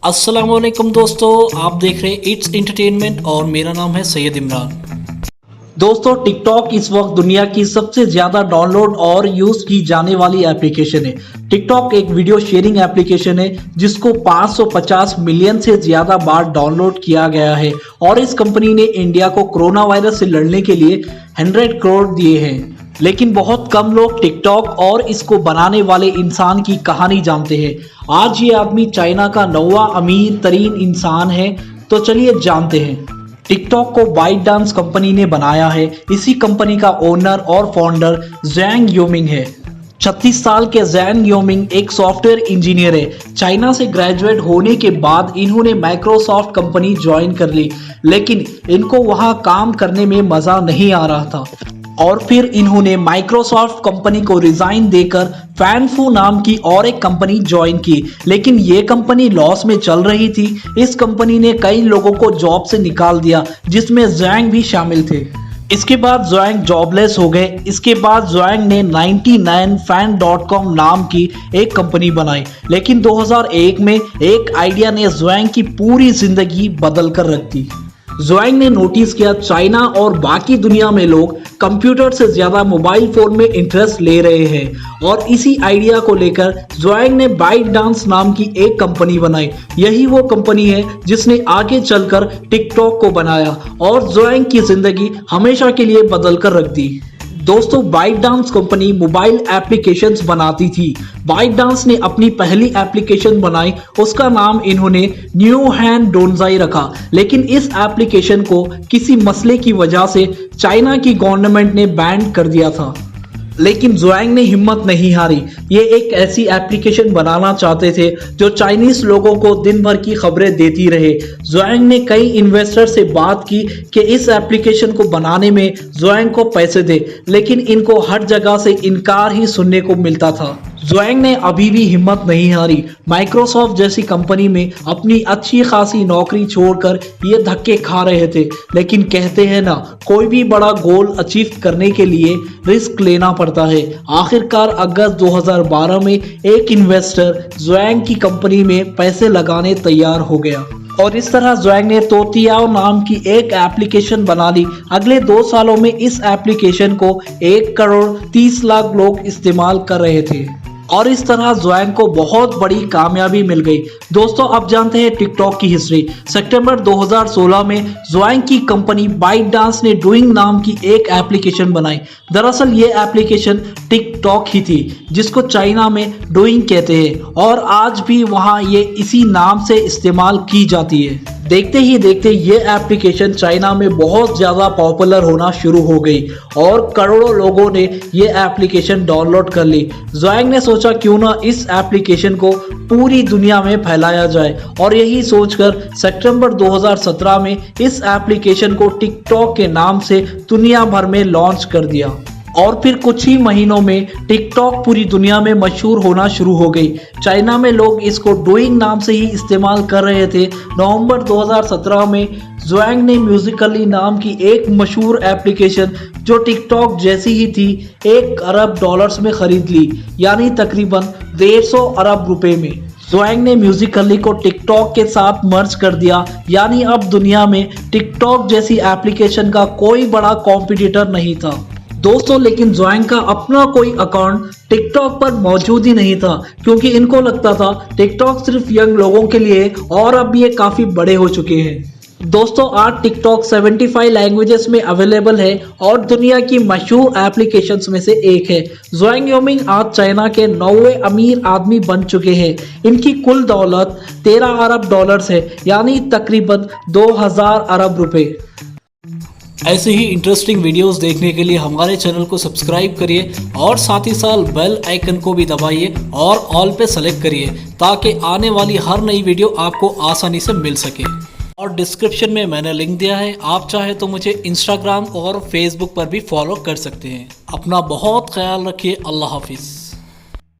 अस्सलाम वालेकुम दोस्तों, आप देख रहे हैं इट्स एंटरटेनमेंट और मेरा नाम है सैयद इमरान। दोस्तों, टिकटॉक इस वक्त दुनिया की सबसे ज्यादा डाउनलोड और यूज की जाने वाली एप्लीकेशन है। टिकटॉक एक वीडियो शेयरिंग एप्लीकेशन है जिसको 550 मिलियन से ज्यादा बार डाउनलोड किया गया है और इस कंपनी ने इंडिया को कोरोना वायरस से लड़ने के लिए 100 करोड़ दिए हैं। लेकिन बहुत कम लोग टिकटॉक और इसको बनाने वाले इंसान की कहानी जानते हैं। आज ये आदमी चाइना का 9वां अमीर तरीन इंसान है, तो चलिए जानते हैं। टिकटॉक को बाइटडांस कंपनी ने बनाया है। इसी कंपनी का ओनर और फाउंडर ज़ैंग योमिंग है। 36 साल के ज़ैंग योमिंग एक सॉफ्टवेयर इंजीनियर है। चाइना से ग्रेजुएट होने के बाद इन्होंने माइक्रोसॉफ्ट कंपनी ज्वाइन कर ली, लेकिन इनको वहां काम करने में मजा नहीं आ रहा था और फिर इन्होंने माइक्रोसॉफ्ट कंपनी को रिजाइन देकर फैनफू नाम की और एक कंपनी ज्वाइन की, लेकिन ये कंपनी लॉस में चल रही थी। इस कंपनी ने कई लोगों को जॉब से निकाल दिया, जिसमें ज़ैंग भी शामिल थे। इसके बाद ज़ैंग जॉबलेस हो गए। इसके बाद ज़ैंग ने 99fan.com नाम की एक कंपनी बनाई, लेकिन 2001 में एक आइडिया ने ज़ैंग की पूरी जिंदगी बदल कर रख दी। ज़ैंग ने नोटिस किया चाइना और बाकी दुनिया में लोग कंप्यूटर से ज्यादा मोबाइल फोन में इंटरेस्ट ले रहे हैं और इसी आइडिया को लेकर ज़ैंग ने बाइटडांस नाम की एक कंपनी बनाई। यही वो कंपनी है जिसने आगे चलकर टिकटॉक को बनाया और ज़ैंग की जिंदगी हमेशा के लिए बदल कर रख दी। दोस्तों, बाइटडांस कंपनी मोबाइल एप्लीकेशंस बनाती थी। बाइटडांस ने अपनी पहली एप्लीकेशन बनाई, उसका नाम इन्होंने न्यू हैंड डोनजाई रखा, लेकिन इस एप्लीकेशन को किसी मसले की वजह से चाइना की गवर्नमेंट ने बैन कर दिया था। लेकिन ज़ैंग ने हिम्मत नहीं हारी। ये एक ऐसी एप्लीकेशन बनाना चाहते थे जो चाइनीज लोगों को दिन भर की खबरें देती रहे। ज़ैंग ने कई इन्वेस्टर से बात की कि इस एप्लीकेशन को बनाने में ज़ैंग को पैसे दे, लेकिन इनको हर जगह से इनकार ही सुनने को मिलता था। ज़ैंग ने अभी भी हिम्मत नहीं हारी। माइक्रोसॉफ्ट जैसी कंपनी में अपनी अच्छी खासी नौकरी छोड़कर ये धक्के खा रहे थे, लेकिन कहते हैं ना, कोई भी बड़ा गोल अचीव करने के लिए रिस्क लेना पड़ता है। आखिरकार अगस्त 2012 में एक इन्वेस्टर ज़ैंग की कंपनी में पैसे लगाने तैयार हो गया और इस तरह ज़ैंग ने तोतियाओ नाम की एक एप्लीकेशन बना ली। अगले 2 सालों में इस एप्लीकेशन को 1 करोड़ 30 लाख लोग इस्तेमाल कर रहे थे और इस तरह ज़ैंग को बहुत बड़ी कामयाबी मिल गई। दोस्तों, अब जानते हैं टिकटॉक की हिस्ट्री। सितंबर 2016 में ज़ैंग की कंपनी बाइटडांस ने डूइंग नाम की एक एप्लीकेशन बनाई। दरअसल ये एप्लीकेशन टिकटॉक ही थी, जिसको चाइना में डूइंग कहते हैं और आज भी वहाँ ये इसी नाम से इस्तेमाल की जाती है। देखते ही देखते ये एप्लीकेशन चाइना में बहुत ज़्यादा पॉपुलर होना शुरू हो गई और करोड़ों लोगों ने ये एप्लीकेशन डाउनलोड कर ली। ज़ैंग ने सोचा क्यों ना इस एप्लीकेशन को पूरी दुनिया में फैलाया जाए और यही सोचकर सितंबर 2017 में इस एप्लीकेशन को टिकटॉक के नाम से दुनिया भर में लॉन्च कर दिया और फिर कुछ ही महीनों में टिकटॉक पूरी दुनिया में मशहूर होना शुरू हो गई। चाइना में लोग इसको डूइंग नाम से ही इस्तेमाल कर रहे थे। नवंबर 2017 में ज़ैंग ने म्यूजिकली नाम की एक मशहूर एप्लीकेशन जो टिकटॉक जैसी ही थी 1 अरब डॉलर्स में खरीद ली, यानी तकरीबन 150 अरब रुपए में। ज़ैंग ने म्यूजिकली को टिकटॉक के साथ मर्ज कर दिया, यानी अब दुनिया में टिकटॉक जैसी एप्लीकेशन का कोई बड़ा कॉम्पिटिटर नहीं था। दोस्तों, लेकिन ज़ैंग का अपना कोई अकाउंट टिकटॉक पर मौजूद ही नहीं था, क्योंकि इनको लगता था टिकटॉक सिर्फ यंग लोगों के लिए और अब ये काफ़ी बड़े हो चुके हैं। दोस्तों, आज टिकटॉक 75 लैंग्वेजेस में अवेलेबल है और दुनिया की मशहूर एप्लीकेशंस में से एक है। ज़ैंग योमिंग आज चाइना के 9वें अमीर आदमी बन चुके हैं। इनकी कुल दौलत 13 अरब डॉलर्स है, यानी तकरीबन 2000 अरब रुपए। ऐसे ही इंटरेस्टिंग वीडियोस देखने के लिए हमारे चैनल को सब्सक्राइब करिए और साथ ही साथ बेल आइकन को भी दबाइए और ऑल पे सेलेक्ट करिए, ताकि आने वाली हर नई वीडियो आपको आसानी से मिल सके। और डिस्क्रिप्शन में मैंने लिंक दिया है, आप चाहे तो मुझे इंस्टाग्राम और फेसबुक पर भी फॉलो कर सकते हैं। अपना बहुत ख्याल रखिए। अल्लाह हाफिज़।